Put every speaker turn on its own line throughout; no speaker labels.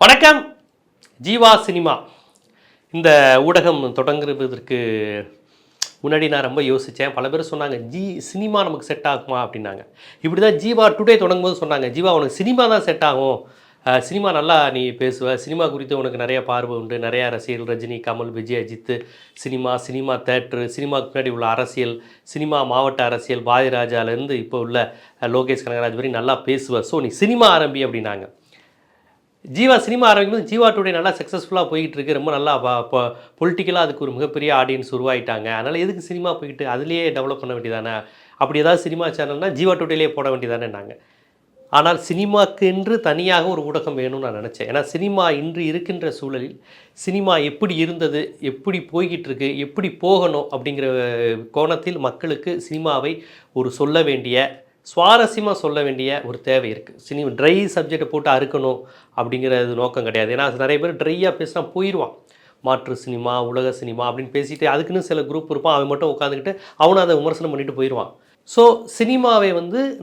வணக்கம். ஜீவா சினிமா இந்த ஊடகம் தொடங்குறதுக்கு முன்னாடி நான் ரொம்ப யோசித்தேன். பல பேர் சொன்னாங்க, சினிமா நமக்கு செட் ஆகுமா அப்படின்னாங்க. இப்படி தான் ஜீவா டுடே தொடங்கும்போது சொன்னாங்க, ஜீவா உனக்கு சினிமா தான் செட் ஆகும், சினிமா நல்லா நீ பேசுவ, சினிமா குறித்து உனக்கு நிறைய பார்வை உண்டு, நிறையா ரசிகர்கள் ரஜினி, கமல், விஜய், அஜித், சினிமா தேட்ரு, சினிமாவுக்கு முன்னாடி உள்ள அரசியல், சினிமா மாவட்ட அரசியல், பாரதிராஜாலேருந்து இப்போ உள்ள லோகேஷ் கனகராஜ் வரையும் நல்லா பேசுவ, ஸோ நீ சினிமா ஆரம்பி அப்படின்னாங்க. ஜீவா சினிமா ஆரம்பிக்கும்போது ஜீவா டுடே நல்லா சக்ஸஸ்ஃபுல்லாக போய்கிட்டு இருக்கு, ரொம்ப நல்லா பொலிட்டிக்கலாக அதுக்கு ஒரு மிகப்பெரிய ஆடியன்ஸ் உருவாயிட்டாங்க. அதனால் எதுக்கு சினிமா போய்கிட்டு அதிலேயே டெவலப் பண்ண வேண்டியதானே, அப்படி ஏதாவது சினிமா சேனல்னால் ஜீவா டுடேலேயே போட வேண்டியதானே நாங்கள். ஆனால் சினிமாக்கு என்று தனியாக ஒரு ஊடகம் வேணும்னு நான் நினச்சேன். ஏன்னா சினிமா இன்று இருக்கின்ற சூழலில் சினிமா எப்படி இருந்தது, எப்படி போய்கிட்டு இருக்கு, எப்படி போகணும் அப்படிங்கிற கோணத்தில் மக்களுக்கு சினிமாவை ஒரு சொல்ல வேண்டிய, சுவாரஸ்யமாக சொல்ல வேண்டிய ஒரு தேவை இருக்குது. சினிமா ட்ரை சப்ஜெக்டை போட்டு அறுக்கணும் அப்படிங்கிறது நோக்கம் கிடையாது. ஏன்னா நிறைய பேர் ட்ரையாக பேசினா போயிடுவான். மாற்று சினிமா, உலக சினிமா அப்படின்னு பேசிட்டு அதுக்குன்னு சில குரூப் இருப்பான், அவன் மட்டும் உட்காந்துக்கிட்டு அவனும் அதை விமர்சனம் பண்ணிட்டு போயிடுவான். ஸோ சினிமாவை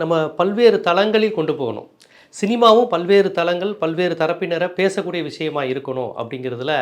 நம்ம பல்வேறு தளங்களில் கொண்டு போகணும். சினிமாவும் பல்வேறு தளங்கள், பல்வேறு தரப்பினரை பேசக்கூடிய விஷயமாக இருக்கணும் அப்படிங்கிறதுல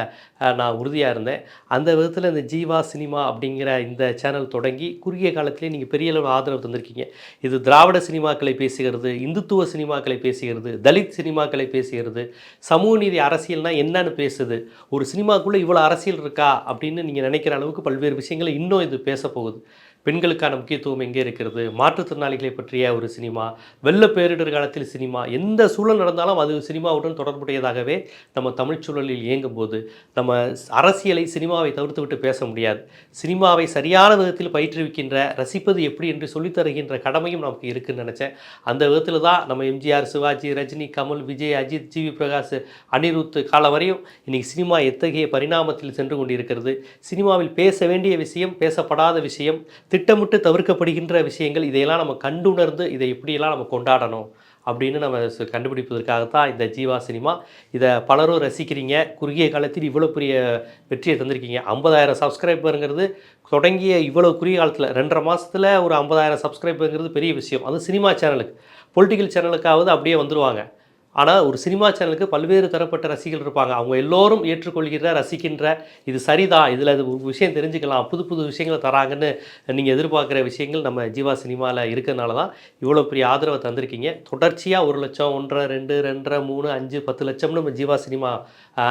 நான் உறுதியாக இருந்தேன். அந்த விதத்தில் இந்த ஜீவா சினிமா அப்படிங்கிற இந்த சேனல் தொடங்கி குறுகிய காலத்திலே நீங்கள் பெரிய அளவு ஆதரவு தந்திருக்கீங்க. இது திராவிட சினிமாக்களை பேசுகிறது, இந்துத்துவ சினிமாக்களை பேசுகிறது, தலித் சினிமாக்களை பேசுகிறது, சமூக நீதி அரசியல்னால் என்னன்னு பேசுது, ஒரு சினிமாக்குள்ளே இவ்வளோ அரசியல் இருக்கா அப்படின்னு நீங்கள் நினைக்கிற அளவுக்கு பல்வேறு விஷயங்களை இன்னும் இது பேச போகுது. பெண்களுக்கான முக்கியத்துவம் எங்கே இருக்கிறது, மாற்றுத்திறனாளிகளை பற்றிய ஒரு சினிமா, வெள்ள பேரிடர் காலத்தில் சினிமா, எந்த சூழல் நடந்தாலும் அது சினிமாவுடன் தொடர்புடையதாகவே நம்ம தமிழ் சூழலில் இயங்கும் போது நம்ம அரசியலை சினிமாவை தவிர்த்து விட்டு பேச முடியாது. சினிமாவை சரியான விதத்தில் பயிற்றுவிக்கின்ற, ரசிப்பது எப்படி என்று சொல்லித்தருகின்ற கடமையும் நமக்கு இருக்குதுன்னு நினச்சேன். அந்த விதத்தில் தான் நம்ம எம்ஜிஆர், சிவாஜி, ரஜினி, கமல், விஜய், அஜித், ஜிவி பிரகாஷ், அனிருத் காலம் வரையும் இன்றைக்கி சினிமா எத்தகைய பரிணாமத்தில் சென்று கொண்டிருக்கிறது, சினிமாவில் பேச வேண்டிய விஷயம், பேசப்படாத விஷயம், திட்டமிட்டு தவிர்க்கப்படுகின்ற விஷயங்கள், இதையெல்லாம் நம்ம கண்டுணர்ந்து இதை எப்படியெல்லாம் நம்ம கொண்டாடணும் அப்படின்னு நம்ம கண்டுபிடிப்பதற்காகத்தான் இந்த ஜீவா சினிமா. இதை பலரும் ரசிக்கிறீங்க. குறுகிய காலத்தில் இவ்வளோ பெரிய வெற்றியை தந்திருக்கீங்க. 50,000 சப்ஸ்கிரைபருங்கிறது தொடங்கிய இவ்வளோ குறுகிய காலத்தில் 2.5 மாதத்தில் ஒரு 50,000 சப்ஸ்கிரைபருங்கிறது பெரிய விஷயம். அது சினிமா சேனலுக்கு. பொலிட்டிக்கல் சேனலுக்காவது அப்படியே வந்துடுவாங்க. ஆனால் ஒரு சினிமா சேனலுக்கு பல்வேறு தரப்பட்ட ரசிகர்கள் இருப்பாங்க. அவங்க எல்லோரும் ஏற்றுக்கொள்கிற, ரசிக்கின்ற, இது சரிதான், இதில் இது விஷயம் தெரிஞ்சுக்கலாம், புது புது விஷயங்களை தராங்கன்னு நீங்கள் எதிர்பார்க்குற விஷயங்கள் நம்ம ஜீவா சினிமாவில் இருக்கிறதுனால தான் இவ்வளோ பெரிய ஆதரவை தந்திருக்கீங்க. தொடர்ச்சியாக 1 லட்சம், 1.5, 2, 2.5, 3, 5, 10 லட்சம்னு நம்ம ஜீவா சினிமா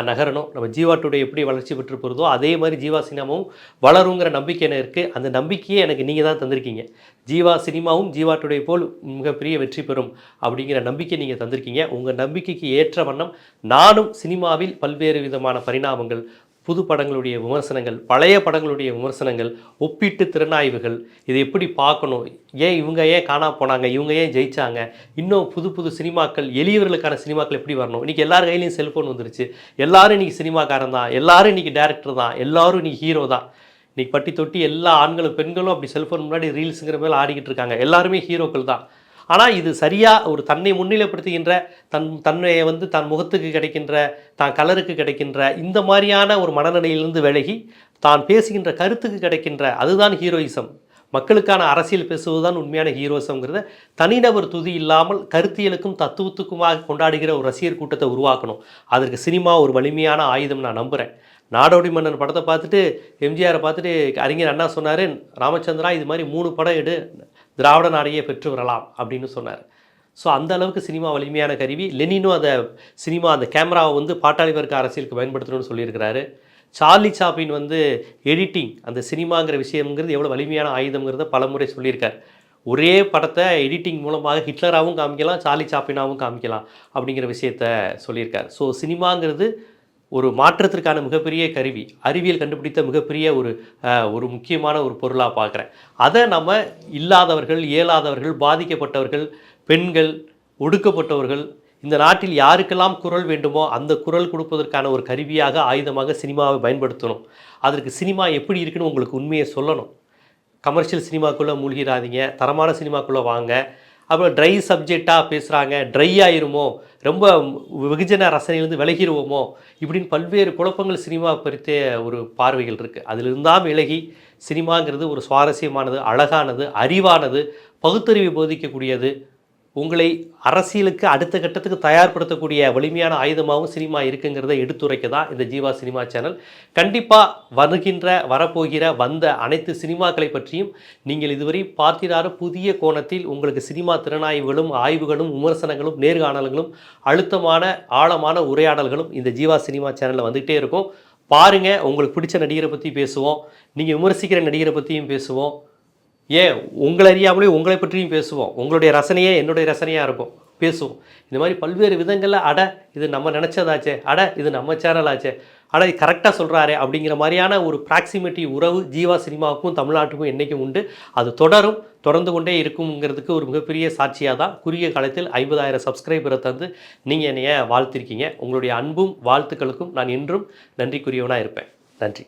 நகரணும். நம்ம ஜீவா டுடே எப்படி வளர்ச்சி பெற்று போகிறதோ அதே மாதிரி ஜீவா சினிமாவும் வளருங்கிற நம்பிக்கை எனக்கு இருக்குது. அந்த நம்பிக்கையே எனக்கு நீங்கள் தான் தந்திருக்கீங்க. ஜீவா சினிமாவும் ஜீவா டுடே போல் மிகப்பெரிய வெற்றி பெறும் அப்படிங்கிற நம்பிக்கை நீங்கள் தந்திருக்கீங்க. உங்கள் நம்பிக்கைக்கு ஏற்ற வண்ணம் நானும் சினிமாவில் பல்வேறு விதமான பரிணாமங்கள், புது படங்களுடைய விமர்சனங்கள், பழைய படங்களுடைய விமர்சனங்கள், ஒப்பீட்டு திறனாய்வுகள், இதை எப்படி பார்க்கணும், இவங்க ஏன் காணா போனாங்க, இவங்க ஏன் ஜெயிச்சாங்க, இன்னும் புது புது சினிமாக்கள், எளியவர்களுக்கான சினிமாக்கள் எப்படி வரணும். இன்றைக்கி எல்லார் கையிலையும் செல்ஃபோன் வந்துருச்சு, எல்லோரும் இன்றைக்கி சினிமாக்காரன் தான், எல்லோரும் இன்றைக்கி டேரக்டர் தான், எல்லோரும் இன்றைக்கி ஹீரோ தான். இன்றைக்கி பட்டி தொட்டி எல்லா ஆண்களும் பெண்களும் அப்படி செல்ஃபோன் முன்னாடி ரீல்ஸுங்கிற மேலே ஆடிக்கிட்டு இருக்காங்க. எல்லாருமே ஹீரோக்கள் தான். ஆனால் இது சரியாக ஒரு தன்னை முன்னிலைப்படுத்துகின்ற, தன்னை தன் முகத்துக்கு கிடைக்கின்ற, தான் கலருக்கு கிடைக்கின்ற இந்த மாதிரியான ஒரு மனநிலையிலிருந்து விலகி தான் பேசுகின்ற கருத்துக்கு கிடைக்கின்ற அதுதான் ஹீரோயிசம். மக்களுக்கான அரசியல் பேசுவதுதான் உண்மையான ஹீரோயிசம்ங்கிறத தனிநபர் துதி இல்லாமல் கருத்தியலுக்கும் தத்துவத்துக்குமாக கொண்டாடுகிற ஒரு ரசிகர் கூட்டத்தை உருவாக்கணும். அதற்கு சினிமா ஒரு வலிமையான ஆயுதம் நான் நம்புகிறேன். நாடோடி மன்னன் படத்தை பார்த்துட்டு, எம்ஜிஆரை பார்த்துட்டு அறிஞர் அண்ணா சொன்னார், ராமச்சந்திரா இது மாதிரி 3 படம் எடு, திராவிட நாடையே பெற்று வரலாம் அப்படின்னு சொன்னார். ஸோ அந்த அளவுக்கு சினிமா வலிமையான கருவி. லெனினும் அந்த கேமராவை பாட்டாளி வர்க்க அரசியலுக்கு பயன்படுத்தணும்னு சொல்லியிருக்கிறாரு. சார்லி சாப்ளின் எடிட்டிங், அந்த சினிமாங்கிற விஷயங்கிறது எவ்வளோ வலிமையான ஆயுதங்கிறத பலமுறை சொல்லியிருக்கார். ஒரே படத்தை எடிட்டிங் மூலமாக ஹிட்லராகவும் காமிக்கலாம், சார்லி சாப்ளினாகவும் காமிக்கலாம் அப்படிங்கிற விஷயத்த சொல்லியிருக்கார். ஸோ சினிமாங்கிறது ஒரு மாற்றத்திற்கான மிகப்பெரிய கருவி, அறிவியல் கண்டுபிடித்த மிகப்பெரிய ஒரு முக்கியமான ஒரு பொருளாக பார்க்குறேன். அதை நம்ம இல்லாதவர்கள், இயலாதவர்கள், பாதிக்கப்பட்டவர்கள், பெண்கள், ஒடுக்கப்பட்டவர்கள், இந்த நாட்டில் யாருக்கெல்லாம் குரல் வேண்டுமோ அந்த குரல் கொடுப்பதற்கான ஒரு கருவியாக, ஆயுதமாக சினிமாவை பயன்படுத்தணும். அதற்கு சினிமா எப்படி இருக்குன்னு உங்களுக்கு உண்மையை சொல்லணும். கமர்ஷியல் சினிமாக்குள்ளே மூழ்கிடாதீங்க, தரமான சினிமாக்குள்ளே வாங்க. அப்புறம் ட்ரை சப்ஜெக்டாக பேசுகிறாங்க, ட்ரை ஆயிருமோ, ரொம்ப வெகுஜன ரசனையிலேருந்து விலகிடுவோமோ, இப்படின்னு பல்வேறு குழப்பங்கள் சினிமா பற்றிய ஒரு பார்வைகள் இருக்குது. அதிலிருந்தால் விலகி சினிமாங்கிறது ஒரு சுவாரஸ்யமானது, அழகானது, அறிவானது, பகுத்தறிவை போதிக்கக்கூடியது, உங்களை அரசியலுக்கு அடுத்த கட்டத்துக்கு தயார்படுத்தக்கூடிய வலிமையான ஆயுதமாகவும் சினிமா இருக்குங்கிறத எடுத்துரைக்க தான் இந்த ஜீவா சினிமா சேனல். கண்டிப்பாக வந்த அனைத்து சினிமாக்களை பற்றியும் நீங்கள் இதுவரை பார்த்திராத புதிய கோணத்தில் உங்களுக்கு சினிமா திறனாய்வுகளும் ஆய்வுகளும் விமர்சனங்களும் நேர்காணல்களும் அழுத்தமான ஆழமான உரையாடல்களும் இந்த ஜீவா சினிமா சேனலில் வந்துகிட்டே இருக்கும். பாருங்கள், உங்களுக்கு பிடிச்ச நடிகரை பற்றி பேசுவோம், நீங்கள் விமர்சிக்கிற நடிகரை பற்றியும் பேசுவோம், ஏன் உங்களை அறியாமலே உங்களை பற்றியும் பேசுவோம், உங்களுடைய ரசனையே என்னுடைய ரசனையாக இருக்கும் பேசுவோம். இந்த மாதிரி பல்வேறு விதங்களில் இது நம்ம நினச்சதாச்சே, இது நம்ம சேனலாச்சே, இது கரெக்டாக சொல்கிறாரே அப்படிங்கிற மாதிரியான ஒரு ப்ராக்சிமிட்டி உறவு ஜீவா சினிமாவுக்கும் தமிழ்நாட்டுக்கும் என்றைக்கும் உண்டு. அது தொடர்ந்து கொண்டே இருக்குங்கிறதுக்கு ஒரு மிகப்பெரிய சாட்சியாக தான் குறுகிய காலத்தில் 50,000 சப்ஸ்கிரைபரை தந்து நீங்கள் என்னைய வாழ்த்திருக்கீங்க. உங்களுடைய அன்பும் வாழ்த்துக்களுக்கும் நான் என்றும் நன்றிக்குரியவனாக இருப்பேன். நன்றி.